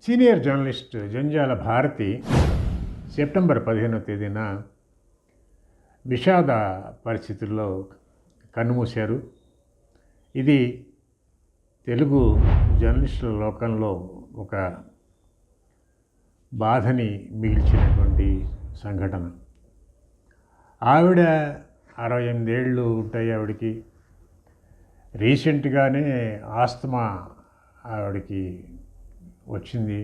Senior journalist Janjala Bharathi September 15వ తేదీన విషాద పరిస్థితుల్లో కన్నుమూశారు. ఇది తెలుగు జర్నలిస్టుల లోకంలో ఒక బాధని మిగిల్చినటువంటి సంఘటన. ఆవిడ 68 ఏళ్ళు ఉంటాయి. ఆవిడకి రీసెంట్గానే ఆస్తమా ఆవిడకి వచ్చింది.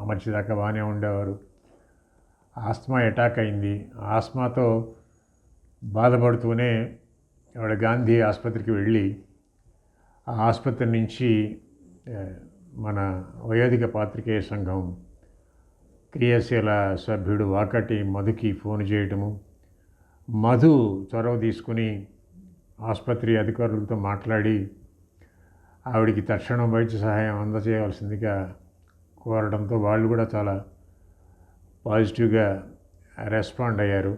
అమర్చేదాకా బాగానే ఉండేవారు. ఆస్తమా అటాక్ అయింది. ఆస్తమాతో బాధపడుతూనే ఆవిడ గాంధీ ఆసుపత్రికి వెళ్ళి ఆ ఆసుపత్రి నుంచి మన వయోధిక పాత్రికేయ సంఘం క్రియాశీల సభ్యుడు వాకటి మధుకి ఫోన్ చేయటము, మధు చొరవ తీసుకుని ఆసుపత్రి అధికారులతో మాట్లాడి ఆవిడికి తక్షణం వైద్య సహాయం అందజేయవలసిందిగా కోరడంతో వాళ్ళు కూడా చాలా పాజిటివ్గా రెస్పాండ్ అయ్యారు.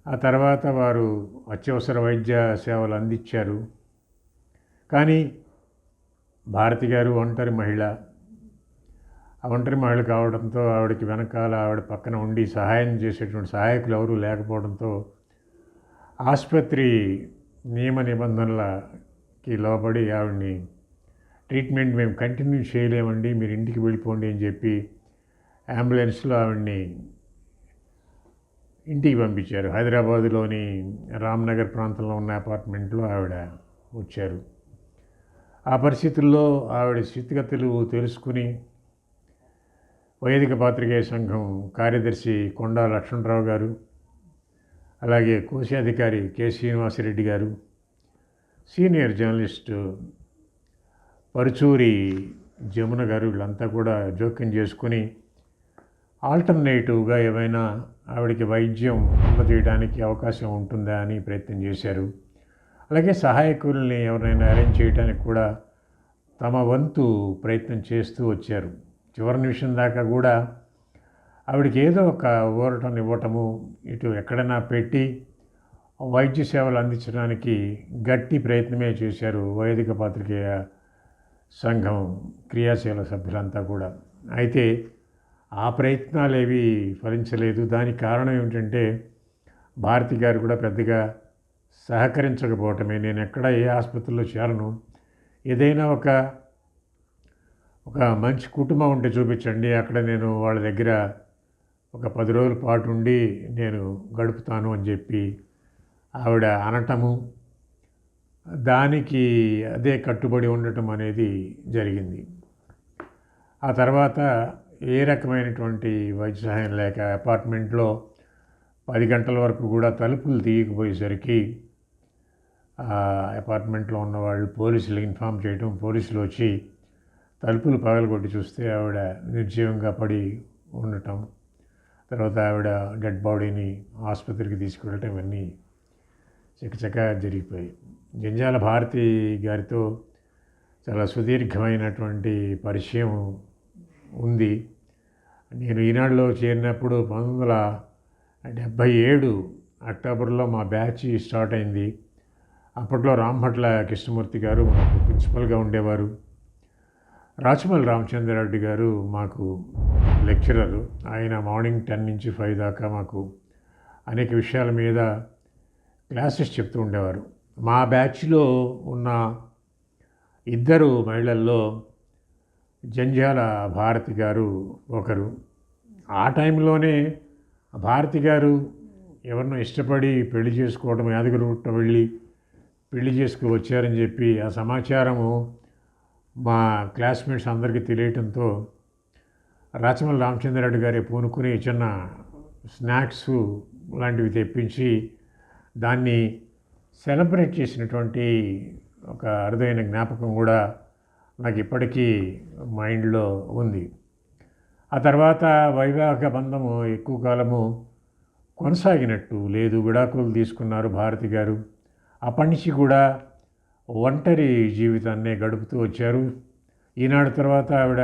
ఆ తర్వాత వారు అత్యవసర వైద్య సేవలు అందించారు. కానీ భారతి గారు ఒంటరి మహిళ. ఆ ఒంటరి మహిళ కావడంతో ఆవిడకి వెనకాల ఆవిడ పక్కన ఉండి సహాయం చేసేటువంటి సహాయకులు ఎవరూ లేకపోవడంతో ఆసుపత్రి నియమ నిబంధనలకి లోబడి ఆవిడ్ని ట్రీట్మెంట్ మేము కంటిన్యూ చేయలేమండి, మీరు ఇంటికి వెళ్ళిపోండి అని చెప్పి అంబులెన్స్లో ఆవిడ్ని ఇంటికి పంపించారు. హైదరాబాదులోని రామ్నగర్ ప్రాంతంలో ఉన్న అపార్ట్మెంట్లో ఆవిడ వచ్చారు. ఆ పరిస్థితుల్లో ఆవిడ స్థితిగతులు తెలుసుకుని వయోధిక పాత్రికేయ సంఘం కార్యదర్శి కొండా లక్ష్మణరావు గారు, అలాగే కోశాధికారి కె శ్రీనివాసరెడ్డి గారు, సీనియర్ జర్నలిస్టు పరుచూరి జమున గారు, వీళ్ళంతా కూడా జోక్యం చేసుకుని ఆల్టర్నేటివ్గా ఏమైనా ఆవిడకి వైద్యం అందజేయడానికి అవకాశం ఉంటుందా అని ప్రయత్నం చేశారు. అలాగే సహాయకుల్ని ఎవరైనా అరేంజ్ చేయడానికి కూడా తమ వంతు ప్రయత్నం చేస్తూ వచ్చారు. చివరి నిమిషం దాకా కూడా ఆవిడకి ఏదో ఒక ఊరటం ఇవ్వటము, ఇటు ఎక్కడైనా పెట్టి వైద్య సేవలు అందించడానికి గట్టి ప్రయత్నమే చేశారు వయోధిక పాత్రికేయ సంఘం క్రియాశీల సభ్యులంతా కూడా. అయితే ఆ ప్రయత్నాలు ఏవి ఫలించలేదు. దానికి కారణం ఏమిటంటే భారతి గారు కూడా పెద్దగా సహకరించకపోవటమే. నేను ఎక్కడ ఏ ఆసుపత్రిలో చేరను, ఏదైనా ఒక మంచి కుటుంబం ఉంటే చూపించండి, అక్కడ నేను వాళ్ళ దగ్గర ఒక 10 రోజుల పాటు ఉండి నేను గడుపుతాను అని చెప్పి ఆవిడ అనటము, దానికి అదే కట్టుబడి ఉండటం అనేది జరిగింది. ఆ తర్వాత ఏ రకమైనటువంటి వైద్య సహాయం లేక అపార్ట్మెంట్లో 10 గంటల వరకు కూడా తలుపులు తీయకపోయేసరికి అపార్ట్మెంట్లో ఉన్నవాళ్ళు పోలీసులకు ఇన్ఫామ్ చేయడం, పోలీసులు వచ్చి తలుపులు పగలగొట్టి చూస్తే ఆవిడ నిర్జీవంగా పడి ఉండటం, తర్వాత ఆవిడ డెడ్ బాడీని ఆసుపత్రికి తీసుకెళ్ళటం, ఇవన్నీ చకచకా జరిగిపోయాయి. జంజాల భారతి గారితో చాలా సుదీర్ఘమైనటువంటి పరిచయం ఉంది. నేను ఈనాడులో చేరినప్పుడు 1977 అక్టోబర్లో మా బ్యాచ్ స్టార్ట్ అయింది. అప్పట్లో రాంభట్ల కృష్ణమూర్తి గారు మాకు ప్రిన్సిపల్గా ఉండేవారు. రాచమల్లి రామచంద్రారెడ్డి గారు మాకు లెక్చరరు. ఆయన మార్నింగ్ 10 నుంచి 5 దాకా మాకు అనేక విషయాల మీద క్లాసెస్ చెప్తూ ఉండేవారు. మా బ్యాచ్లో ఉన్న 2 మహిళల్లో జంజాల భారతి గారు ఒకరు. ఆ టైంలోనే భారతి గారు ఎవరినో ఇష్టపడి పెళ్లి చేసుకోవడం, యాదగిరిగుట్ట వెళ్ళి పెళ్లి చేసుకు వచ్చారని చెప్పి ఆ సమాచారము మా క్లాస్మేట్స్ అందరికీ తెలియటంతో రాచమల్లి రామచంద్రారెడ్డి గారే పూనుకుని చిన్న స్నాక్స్ లాంటివి తెప్పించి దాన్ని సెలబ్రేట్ చేసినటువంటి ఒక అరుదైన జ్ఞాపకం కూడా నాకు ఇప్పటికీ మైండ్లో ఉంది. ఆ తర్వాత వైవాహిక బంధము ఎక్కువ కాలము కొనసాగినట్టు లేదు, విడాకులు తీసుకున్నారు భారతి గారు. అప్పటి నుంచి కూడా ఒంటరి జీవితాన్ని గడుపుతూ వచ్చారు. ఈనాడు తర్వాత ఆవిడ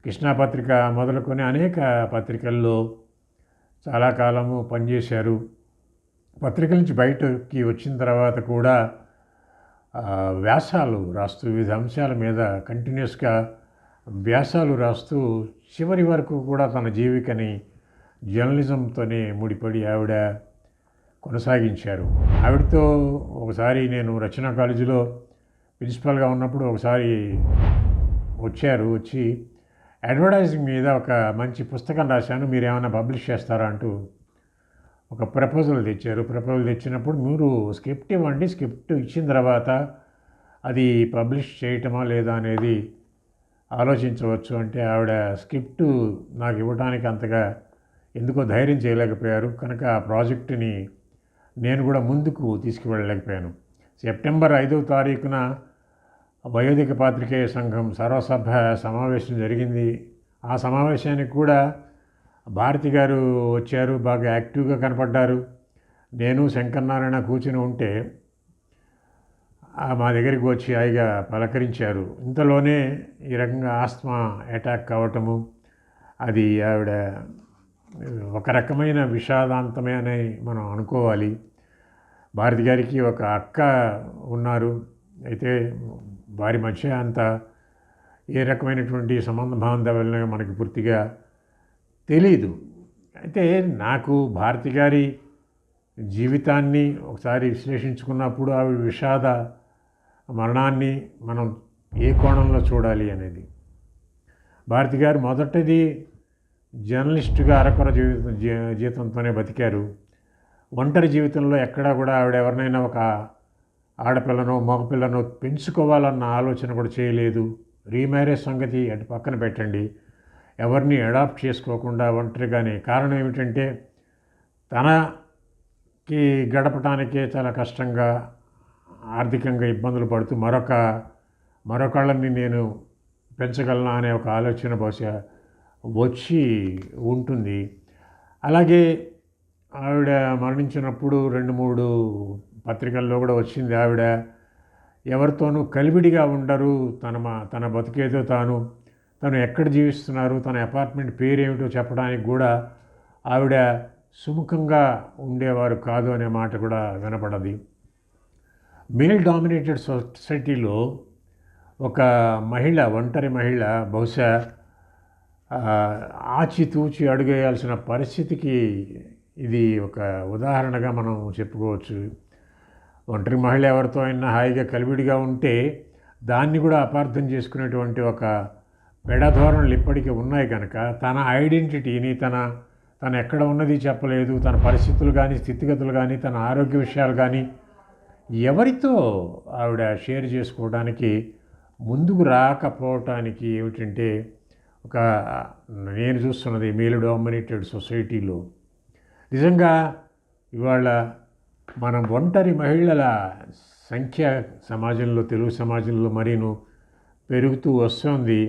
కృష్ణా పత్రిక మొదలుకొని అనేక పత్రికల్లో చాలా కాలము పనిచేశారు. పత్రికల నుంచి బయటకి వచ్చిన తర్వాత కూడా వ్యాసాలు రాస్తూ వివిధ అంశాల మీద కంటిన్యూస్గా వ్యాసాలు రాస్తూ చివరి వరకు కూడా తన జీవికని జర్నలిజంతోనే ముడిపడి ఆవిడ కొనసాగించారు. ఆవిడతో ఒకసారి నేను రచనా కాలేజీలో ప్రిన్సిపల్గా ఉన్నప్పుడు ఒకసారి వచ్చి అడ్వర్టైజింగ్ మీద ఒక మంచి పుస్తకం రాశాను, మీరు ఏమైనా పబ్లిష్ చేస్తారా అంటూ ఒక ప్రపోజల్ తెచ్చారు. ప్రపోజల్ తెచ్చినప్పుడు మీరు స్క్రిప్ట్ ఇవ్వండి, స్క్రిప్ట్ ఇచ్చిన తర్వాత అది పబ్లిష్ చేయటమా లేదా అనేది ఆలోచించవచ్చు అంటే ఆవిడ స్క్రిప్ట్ నాకు ఇవ్వడానికి అంతగా ఎందుకో ధైర్యం చేయలేకపోయారు. కనుక ఆ ప్రాజెక్టుని నేను కూడా ముందుకు తీసుకువెళ్ళలేకపోయాను. సెప్టెంబర్ 5వ తారీఖున వయోధిక పాత్రికేయ సంఘం సర్వసభ సమావేశం జరిగింది. ఆ సమావేశానికి కూడా భారతి గారు వచ్చారు, బాగా యాక్టివ్గా కనపడ్డారు. నేను శంకరనారాయణ కూర్చుని ఉంటే మా దగ్గరికి వచ్చి హాయిగా పలకరించారు. ఇంతలోనే ఈ రకంగా ఆస్మా అటాక్ కావటము, అది ఆవిడ ఒక రకమైన విషాదాంతమే అని మనం అనుకోవాలి. భారతి గారికి ఒక అక్క ఉన్నారు, అయితే వారి మధ్య అంత ఏ రకమైనటువంటి సంబంధ బాంధవ్యాలు మనకి పూర్తిగా తెలీదు. అయితే నాకు భారతి గారి జీవితాన్ని ఒకసారి విశ్లేషించుకున్నప్పుడు ఆవిడ విషాద మరణాన్ని మనం ఏ కోణంలో చూడాలి అనేది. భారతి గారు మొదటిది జర్నలిస్టుగా అరకొర జీవితంతోనే బతికారు. ఒంటరి జీవితంలో ఎక్కడా కూడా ఆవిడ ఎవరినైనా ఒక ఆడపిల్లనో మగపిల్లనో పెంచుకోవాలన్న ఆలోచన కూడా చేయలేదు. రీమ్యారేజ్ సంగతి అటు పక్కన పెట్టండి, ఎవరిని అడాప్ట్ చేసుకోకుండా ఒంటరిగానే. కారణం ఏమిటంటే తనకి గడపటానికే చాలా కష్టంగా ఆర్థికంగా ఇబ్బందులు పడుతూ మరొకళ్ళని నేను పెంచగలనా అనే ఒక ఆలోచన బహుశా వచ్చి ఉంటుంది. అలాగే ఆవిడ మరణించినప్పుడు 2-3 పత్రికల్లో కూడా వచ్చింది, ఆవిడ ఎవరితోనూ కలివిడిగా ఉండరు, తన బతుకేదో తను ఎక్కడ జీవిస్తున్నారు, తన అపార్ట్మెంట్ పేరేమిటో చెప్పడానికి కూడా ఆవిడ సుముఖంగా ఉండేవారు కాదు అనే మాట కూడా వినపడది. మేల్ డామినేటెడ్ సొసైటీలో ఒక మహిళ, ఒంటరి మహిళ బహుశా ఆచితూచి అడుగేయాల్సిన పరిస్థితికి ఇది ఒక ఉదాహరణగా మనం చెప్పుకోవచ్చు. ఒంటరి మహిళ ఎవరితో అయినా హాయిగా కలివిడిగా ఉంటే దాన్ని కూడా అపార్థం చేసుకునేటువంటి ఒక పెడధోరణులు ఇప్పటికీ ఉన్నాయి. కనుక తన ఐడెంటిటీని తన ఎక్కడ ఉన్నది చెప్పలేదు, తన పరిస్థితులు కానీ స్థితిగతులు కానీ తన ఆరోగ్య విషయాలు కానీ ఎవరితో ఆవిడ షేర్ చేసుకోవడానికి ముందుకు రాకపోవటానికి ఏమిటంటే ఒక నేను చూస్తున్నది మేల్ డామినేటెడ్ సొసైటీలో నిజంగా ఇవాళ మనం ఒంటరి మహిళల సంఖ్య సమాజంలో, తెలుగు సమాజంలో మరీను పెరుగుతూ వస్తుంది.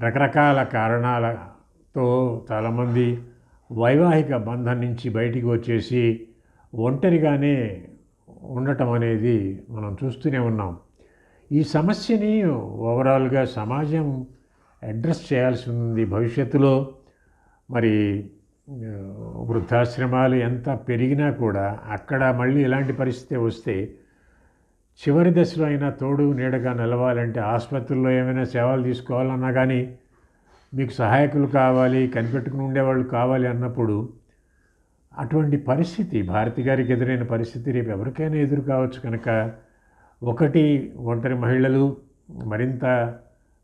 రకరకాల కారణాలతో చాలామంది వైవాహిక బంధం నుంచి బయటికి వచ్చేసి ఒంటరిగానే ఉండటం అనేది మనం చూస్తూనే ఉన్నాం. ఈ సమస్యని ఓవరాల్గా సమాజం అడ్రస్ చేయాల్సి ఉంది భవిష్యత్తులో. మరి వృద్ధాశ్రమాలు ఎంత పెరిగినా కూడా అక్కడ మళ్ళీ ఇలాంటి పరిస్థితి వస్తే చివరి దశలో అయినా తోడు నీడగా నిలవాలంటే ఆసుపత్రుల్లో ఏమైనా సేవలు తీసుకోవాలన్నా కానీ మీకు సహాయకులు కావాలి, కనిపెట్టుకుని ఉండేవాళ్ళు కావాలి అన్నప్పుడు అటువంటి పరిస్థితి భారతి గారికి ఎదురైన పరిస్థితి రేపు ఎవరికైనా ఎదురు కావచ్చు. కనుక ఒకటి, ఒంటరి మహిళలు మరింత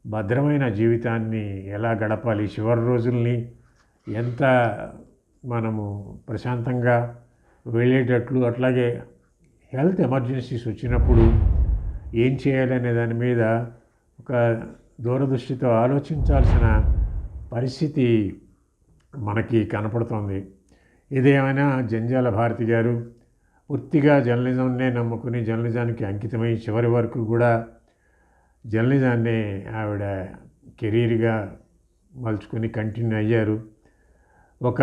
భద్రమైన జీవితాన్ని ఎలా గడపాలి, చివరి రోజుల్ని ఎంత మనము ప్రశాంతంగా వెళ్ళేటట్లు, అట్లాగే హెల్త్ ఎమర్జెన్సీస్ వచ్చినప్పుడు ఏం చేయాలనే దాని మీద ఒక దూరదృష్టితో ఆలోచించాల్సిన పరిస్థితి మనకి కనపడుతోంది. ఇదేమైనా జంజాల భారతి గారు పూర్తిగా జర్నలిజంనే నమ్ముకుని జర్నలిజానికి అంకితమై చివరి వరకు కూడా జర్నలిజాన్నే ఆవిడ కెరీర్గా మలుచుకొని కంటిన్యూ అయ్యారు. ఒక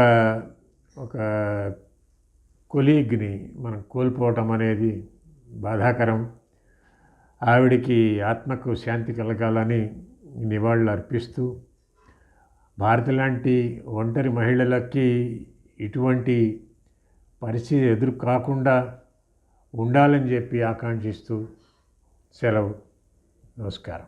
కొలీగ్ని మనం కోల్పోవటం అనేది బాధాకరం. ఆవిడికి ఆత్మకు శాంతి కలగాలని నివాళులు అర్పిస్తూ భారతి లాంటి ఒంటరి మహిళలకి ఇటువంటి పరిస్థితి ఎదురు కాకుండా ఉండాలని చెప్పి ఆకాంక్షిస్తూ సెలవు. నమస్కారం.